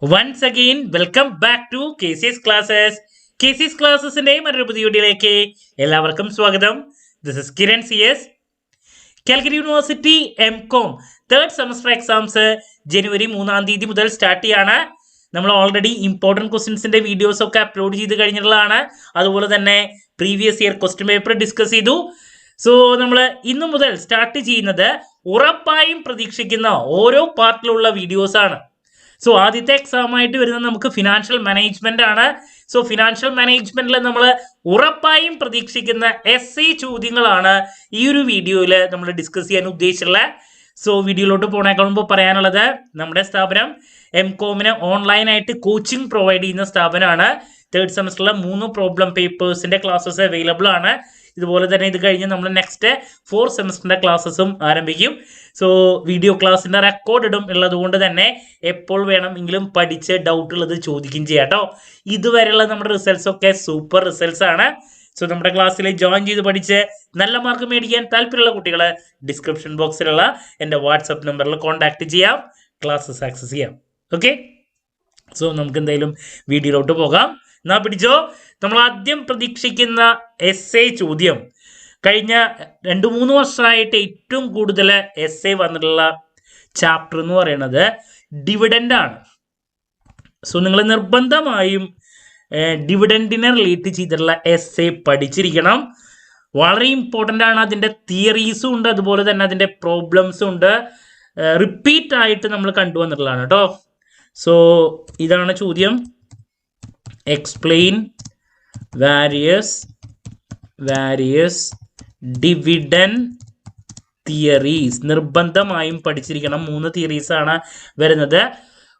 Once again, welcome back to KCS Classes. KCS Classesന്റെ മറ്റൊരു പുതിയ വീഡിയോയിലേക്ക് എല്ലാവർക്കും സ്വാഗതം. This is Kiran CS. Calicut university MCOM third semester exams ജനുവരി 3-ാം തീയതി മുതൽ സ്റ്റാർട്ട് ചെയ്യാണ്. നമ്മൾ ഓൾറെഡി ഇമ്പോർട്ടൻറ്റ് ക്വസ്റ്റ്യൻസിന്റെ വീഡിയോസ് ഒക്കെ അപ്ലോഡ് ചെയ്ത് കഴിഞ്ഞിട്ടുള്ളതാണ്. അതുപോലെ തന്നെ previous year question paper discuss ചെയ്തു. സോ നമ്മൾ ഇന്നു മുതൽ സ്റ്റാർട്ട് ചെയ്യുന്നത് ഉറപ്പായും പ്രതീക്ഷിക്കുന്ന ഓരോ പാർട്ടിലുള്ള വീഡിയോസ് ആണ്. സോ ആദ്യത്തെ എക്സാം ആയിട്ട് വരുന്നത് നമുക്ക് ഫിനാൻഷ്യൽ മാനേജ്മെന്റ് ആണ്. സോ ഫിനാൻഷ്യൽ മാനേജ്മെന്റിൽ നമ്മൾ ഉറപ്പായും പ്രതീക്ഷിക്കുന്ന SC ചോദ്യങ്ങളാണ് ഈ ഒരു വീഡിയോയിൽ നമ്മൾ ഡിസ്കസ് ചെയ്യാൻ ഉദ്ദേശിച്ചുള്ളത്. സോ വീഡിയോയിലോട്ട് പോണേക്കാൾ മുമ്പ് പറയാനുള്ളത്, നമ്മുടെ സ്ഥാപനം MCOMന് ഓൺലൈനായിട്ട് കോച്ചിങ് പ്രൊവൈഡ് ചെയ്യുന്ന സ്ഥാപനമാണ്. തേർഡ് സെമസ്റ്ററിലെ 3 പ്രോബ്ലം പേപ്പേഴ്സിന്റെ ക്ലാസ്സസ് അവൈലബിൾ ആണ്. ഇതുപോലെ തന്നെ ഇത് കഴിഞ്ഞ് നമ്മൾ നെക്സ്റ്റ് 4 സെമസ്റ്ററിന്റെ ക്ലാസ്സസും ആരംഭിക്കും. സോ വീഡിയോ ക്ലാസ്സിന്റെ റെക്കോർഡ് ഇടും ഉള്ളതുകൊണ്ട് തന്നെ എപ്പോൾ വേണമെങ്കിലും പഠിച്ച് ഡൗട്ട് ഉള്ളത് ചോദിക്കുകയും ചെയ്യാം കേട്ടോ. ഇതുവരെയുള്ള നമ്മുടെ റിസൾട്ട്സ് ഒക്കെ സൂപ്പർ റിസൾട്ട്സ് ആണ്. സോ നമ്മുടെ ക്ലാസ്സിൽ ജോയിൻ ചെയ്ത് പഠിച്ച് നല്ല മാർക്ക് മേടിക്കാൻ താല്പര്യമുള്ള കുട്ടികൾ ഡിസ്ക്രിപ്ഷൻ ബോക്സിലുള്ള എൻ്റെ വാട്സപ്പ് നമ്പറിൽ കോൺടാക്ട് ചെയ്യാം, ക്ലാസ്സസ് ആക്സസ് ചെയ്യാം. ഓക്കെ, സോ നമുക്ക് എന്തായാലും വീഡിയോയിലോട്ട് പോകാം. എന്നാ പിടിച്ചോ. നമ്മൾ ആദ്യം പ്രതീക്ഷിക്കുന്ന SA ചോദ്യം, കഴിഞ്ഞ 2-3 വർഷമായിട്ട് ഏറ്റവും കൂടുതൽ SA വന്നിട്ടുള്ള ചാപ്റ്റർ എന്ന് പറയുന്നത് ഡിവിഡൻഡ് ആണ്. സോ നിങ്ങൾ നിർബന്ധമായും ഡിവിഡൻഡിനെ റിലേറ്റ് ചെയ്തിട്ടുള്ള SA പഠിച്ചിരിക്കണം. വളരെ ഇമ്പോർട്ടൻ്റ് ആണ്. അതിൻ്റെ തിയറീസും ഉണ്ട്, അതുപോലെ തന്നെ അതിൻ്റെ പ്രോബ്ലംസും ഉണ്ട്. റിപ്പീറ്റ് ആയിട്ട് നമ്മൾ കണ്ടുവന്നിട്ടുള്ളതാണ് കേട്ടോ. സോ ഇതാണ് ചോദ്യം. Explain various dividend theories. നിർബന്ധമായും പഠിച്ചിരിക്കണം. 3 തിയറീസ് ആണ് വരുന്നത്.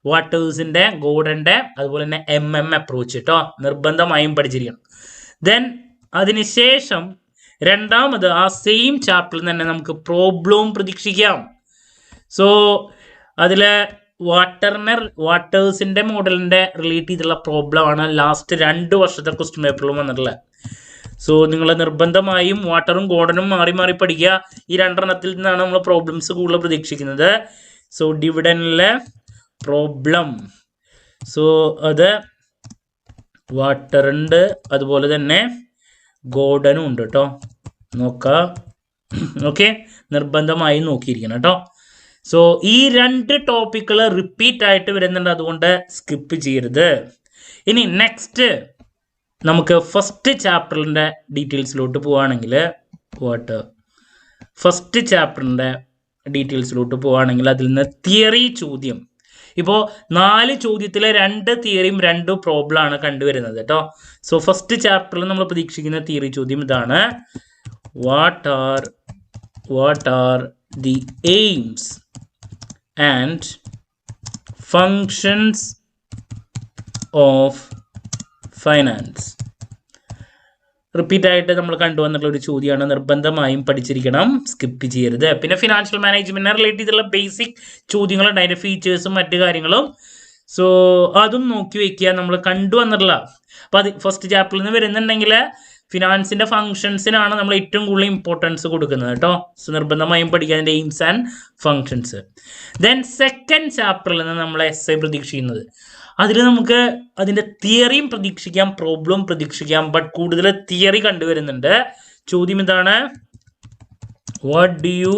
വാട്ടേഴ്സിന്റെ, ഗോർഡന്റെ, അതുപോലെ തന്നെ MM അപ്രോച്ച് കേട്ടോ. നിർബന്ധമായും പഠിച്ചിരിക്കണം. ദെൻ അതിനുശേഷം രണ്ടാമത് ആ സെയിം ചാപ്റ്ററിൽ തന്നെ നമുക്ക് പ്രോബ്ലവും പ്രതീക്ഷിക്കാം. സോ അതില് വാട്ടേഴ്സിന്റെ മോഡലിന്റെ റിലേറ്റ് ചെയ്തിട്ടുള്ള പ്രോബ്ലം ആണ് ലാസ്റ്റ് 2 വർഷത്തെ ക്വസ്റ്റ്യൻ പേപ്പറിലും വന്നിട്ടുള്ളത്. സോ നിങ്ങൾ നിർബന്ധമായും വാട്ടറും ഗോർഡനും മാറി മാറി പഠിക്കുക. ഈ 2 എണ്ണത്തിൽ നിന്നാണ് നമ്മൾ പ്രോബ്ലംസ് കൂടുതൽ പ്രതീക്ഷിക്കുന്നത്. സോ ഡിവിഡൻഡിലെ പ്രോബ്ലം, സോ അത് വാട്ടറുണ്ട്, അതുപോലെ തന്നെ ഗോർഡനും ഉണ്ട് കേട്ടോ. നോക്കാം. ഓക്കെ, നിർബന്ധമായും നോക്കിയിരിക്കണം കേട്ടോ. സോ ഈ 2 ടോപ്പിക്കുകൾ റിപ്പീറ്റ് ആയിട്ട് വരുന്നുണ്ട്, അതുകൊണ്ട് സ്കിപ്പ് ചെയ്യരുത്. ഇനി നെക്സ്റ്റ് നമുക്ക് ഫസ്റ്റ് ചാപ്റ്ററിൻ്റെ ഡീറ്റെയിൽസിലോട്ട് പോവുകയാണെങ്കിൽ ഫസ്റ്റ് ചാപ്റ്ററിൻ്റെ ഡീറ്റെയിൽസിലോട്ട് പോവുകയാണെങ്കിൽ അതിൽ നിന്ന് തിയറി ചോദ്യം. ഇപ്പോൾ 4 ചോദ്യത്തിൽ 2 തിയറിയും 2 പ്രോബ്ലം ആണ് കണ്ടുവരുന്നത് കേട്ടോ. സോ ഫസ്റ്റ് ചാപ്റ്ററിൽ നമ്മൾ പ്രതീക്ഷിക്കുന്ന തിയറി ചോദ്യം ഇതാണ്. What are the aims and functions of finance. Repeat ആയിട്ട് നമ്മൾ കണ്ടുവന്നിട്ടുള്ള ഒരു ചോദ്യമാണ്. നിർബന്ധമായും പഠിച്ചിരിക്കണം, സ്കിപ്പ് ചെയ്യരുത്. പിന്നെ ഫിനാൻഷ്യൽ മാനേജ്മെന്റിനെ റിലേറ്റ് ചെയ്തിട്ടുള്ള ബേസിക് ചോദ്യങ്ങളുണ്ട്, അതിൻ്റെ ഫീച്ചേഴ്സും മറ്റു കാര്യങ്ങളും. സോ അതും നോക്കി വയ്ക്കുക. നമ്മൾ കണ്ടുവന്നിട്ടുള്ള അപ്പോൾ അത് ഫസ്റ്റ് ചാപ്റ്ററിൽ നിന്ന് വരുന്നുണ്ടെങ്കിൽ ഫിനാൻസിൻ്റെ ഫങ്ഷൻസിനാണ് നമ്മൾ ഏറ്റവും കൂടുതൽ ഇമ്പോർട്ടൻസ് കൊടുക്കുന്നത് കേട്ടോ. സോ നിർബന്ധമായും പഠിക്കുക അതിൻ്റെ AIIMS and functions. Then second ചാപ്റ്ററിൽ നിന്ന് നമ്മൾ SA പ്രതീക്ഷിക്കുന്നത്, അതിൽ നമുക്ക് അതിൻ്റെ തിയറിയും പ്രതീക്ഷിക്കാം, പ്രോബ്ലം പ്രതീക്ഷിക്കാം. ബട്ട് കൂടുതൽ തിയറി കണ്ടുവരുന്നുണ്ട്. ചോദ്യം ഇതാണ്. What do you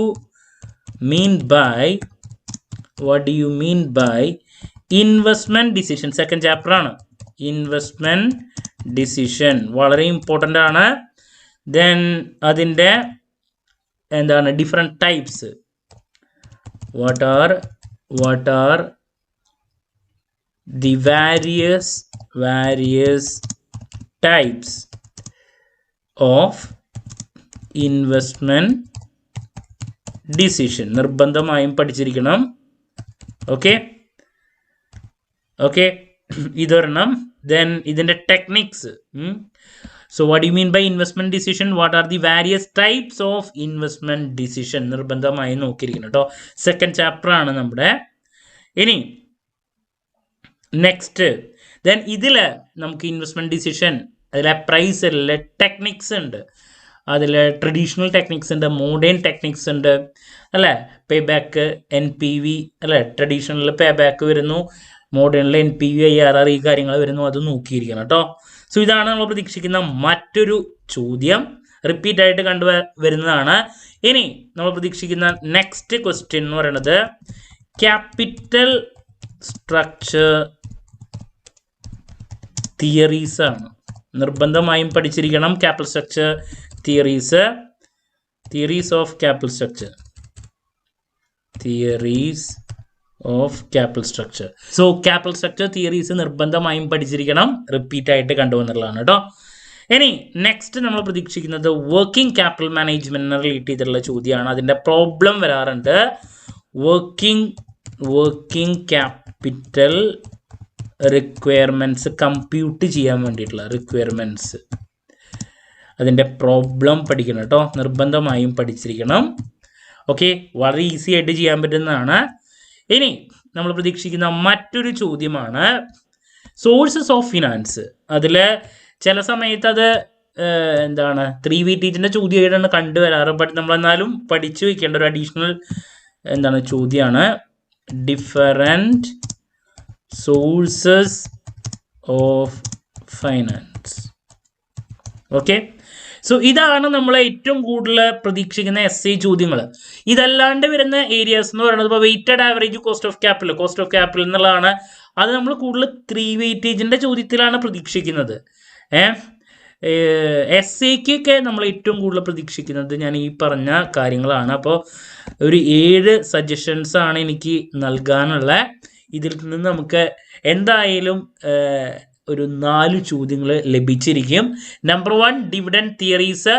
mean by investment decision? Second chapter ആണ്. ഇൻവെസ്റ്റ്മെൻറ്റ് ഡിസിഷൻ വളരെ ഇമ്പോർട്ടൻ്റ് ആണ്. ദെൻ അതിൻ്റെ എന്താണ് different types. What are the various types of investment decision? നിർബന്ധമായും പഠിച്ചിരിക്കണം. ഓക്കെ, ഇതൊരെണ്ണം. Then ഇതിൻ്റെ techniques. So what do you mean by investment decision? What are the various types of investment decision? നിർബന്ധമായി നോക്കിയിരിക്കണം കേട്ടോ. Second chapter ആണ് നമ്മുടെ. ഇനി next then ഇതിൽ നമുക്ക് ഇൻവെസ്റ്റ്മെൻറ്റ് ഡിസിഷൻ, അതിലെ പ്രൈസിലെ ടെക്നിക്സ് ഉണ്ട്. അതിൽ ട്രഡീഷണൽ ടെക്നിക്സ് ഉണ്ട്, മോഡേൺ ടെക്നിക്സ് ഉണ്ട് അല്ലേ. പേ ബാക്ക്, NPV അല്ലേ. ട്രഡീഷണൽ പേ ബാക്ക് വരുന്നു, മോഡേണിൽ NPV IRR ഈ കാര്യങ്ങൾ വരുന്നു, അത് നോക്കിയിരിക്കണം കേട്ടോ. സോ ഇതാണ് നമ്മൾ പ്രതീക്ഷിക്കുന്ന മറ്റൊരു ചോദ്യം, റിപ്പീറ്റ് ആയിട്ട് വരുന്നതാണ്. ഇനി നമ്മൾ പ്രതീക്ഷിക്കുന്ന നെക്സ്റ്റ് ക്വസ്റ്റ്യൻ എന്ന് പറയുന്നത് ക്യാപിറ്റൽ സ്ട്രക്ചർ തിയറീസ് ആണ്. നിർബന്ധമായും പഠിച്ചിരിക്കണം capital structure theories of capital structure, so capital structure theories നിർബന്ധമായും പഠിച്ചിരിക്കണം, റിപ്പീറ്റ് ആയിട്ട് കണ്ടുവന്നുള്ളതാണ് കേട്ടോ. ഇനി നെക്സ്റ്റ് നമ്മൾ പ്രതീക്ഷിക്കുന്നത് വർക്കിംഗ് ക്യാപിറ്റൽ മാനേജ്മെന്റിനെ റിലേറ്റ് ചെയ്തിട്ടുള്ള ചോദ്യമാണ്. അതിൻ്റെ പ്രോബ്ലം വരാറുണ്ട്. വർക്കിംഗ് ക്യാപിറ്റൽ റിക്വയർമെൻറ്റ്സ് കമ്പ്യൂട്ട് ചെയ്യാൻ വേണ്ടിയിട്ടുള്ള റിക്വയർമെൻറ്റ്സ്, അതിൻ്റെ പ്രോബ്ലം പഠിക്കണം കേട്ടോ, നിർബന്ധമായും പഠിച്ചിരിക്കണം. ഓക്കെ, വളരെ ഈസി ആയിട്ട് ചെയ്യാൻ പറ്റുന്നതാണ്. ഇനി നമ്മൾ പ്രതീക്ഷിക്കുന്ന മറ്റൊരു ചോദ്യമാണ് സോഴ്സസ് ഓഫ് ഫിനാൻസ്. അതിൽ ചില സമയത്ത് അത് 3 വെയിറ്റേജിൻ്റെ ചോദ്യമായിട്ടാണ് കണ്ടുവരാറ്. ബട്ട് നമ്മളെന്നാലും പഠിച്ചു വയ്ക്കേണ്ട ഒരു അഡീഷണൽ ചോദ്യമാണ് different sources of finance. Okay, so ഇതാണ് നമ്മൾ ഏറ്റവും കൂടുതൽ പ്രതീക്ഷിക്കുന്ന essay ചോദ്യങ്ങൾ. ഇതല്ലാണ്ട് വരുന്ന ഏരിയാസ് എന്ന് പറയുന്നത് ഇപ്പോൾ weighted average cost of capital എന്നുള്ളതാണ്. അത് നമ്മൾ കൂടുതൽ 3 വെയിറ്റേജിൻ്റെ ചോദ്യത്തിലാണ് പ്രതീക്ഷിക്കുന്നത്. essayക്കൊക്കെ നമ്മൾ ഏറ്റവും കൂടുതൽ പ്രതീക്ഷിക്കുന്നത് ഞാൻ ഈ പറഞ്ഞ കാര്യങ്ങളാണ്. അപ്പോൾ ഒരു 7 സജഷൻസ് ആണ് എനിക്ക് നൽകാനുള്ള. ഇതിൽ നിന്ന് നമുക്ക് എന്തായാലും ഒരു 4 ചോദ്യങ്ങൾ ലഭിച്ചിരിക്കും. നമ്പർ 1 ഡിവിഡൻഡ് തിയറീസ്,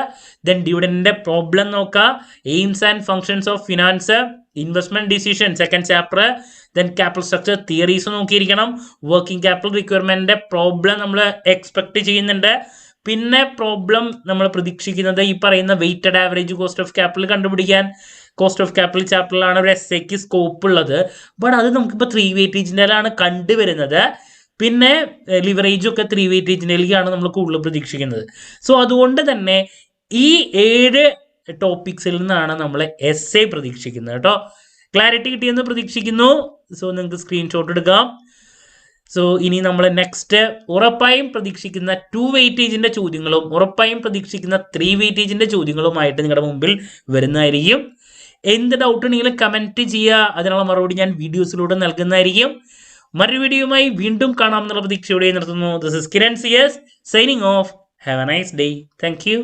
ദെൻ ഡിവിഡൻഡിൻ്റെ പ്രോബ്ലം നോക്കുക, aims and functions of finance, investment decision second chapter, then capital structure theories നോക്കിയിരിക്കണം. വർക്കിംഗ് ക്യാപിറ്റൽ റിക്വയർമെന്റിന്റെ പ്രോബ്ലം നമ്മൾ എക്സ്പെക്ട് ചെയ്യുന്നുണ്ട്. പിന്നെ പ്രോബ്ലം നമ്മൾ പ്രതീക്ഷിക്കുന്നത് ഈ പറയുന്ന weighted average cost of capital കണ്ടുപിടിക്കാൻ കോസ്റ്റ് ഓഫ് ക്യാപിറ്റൽ ചാപ്റ്ററിലാണ് ഒരു essayക്ക് സ്കോപ്പ് ഉള്ളത്. ബട്ട് അത് നമുക്കിപ്പോൾ 3 വെയിറ്റേജിൻ്റെലാണ് കണ്ടുവരുന്നത്. പിന്നെ ലിവറേജും ഒക്കെ 3 വെയിറ്റേജിൻ്റെയിലേക്കാണ് നമ്മൾ കൂടുതൽ പ്രതീക്ഷിക്കുന്നത്. സോ അതുകൊണ്ട് തന്നെ ഈ 7 ടോപ്പിക്സിൽ നിന്നാണ് നമ്മൾ essay പ്രതീക്ഷിക്കുന്നത് കേട്ടോ. ക്ലാരിറ്റി കിട്ടിയെന്ന് പ്രതീക്ഷിക്കുന്നു. സോ നിങ്ങൾക്ക് സ്ക്രീൻഷോട്ട് എടുക്കാം. സോ ഇനി നമ്മൾ നെക്സ്റ്റ് ഉറപ്പായും പ്രതീക്ഷിക്കുന്ന 2 വെയിറ്റേജിൻ്റെ ചോദ്യങ്ങളും ഉറപ്പായും പ്രതീക്ഷിക്കുന്ന 3 വെയിറ്റേജിൻ്റെ ചോദ്യങ്ങളുമായിട്ട് നിങ്ങളുടെ മുമ്പിൽ വരുന്നതായിരിക്കും. എന്ത് ഡൗട്ട് ഉണ്ടെങ്കിലും കമൻറ്റ് ചെയ്യുക, അതിനുള്ള മറുപടി ഞാൻ വീഡിയോസിലൂടെ നൽകുന്നതായിരിക്കും. മറ്റൊരു വീഡിയോയുമായി വീണ്ടും കാണാം എന്നുള്ള പ്രതീക്ഷയോടെ നിർത്തുന്നു. This is Kiran CS signing off. Have a nice day. Thank U.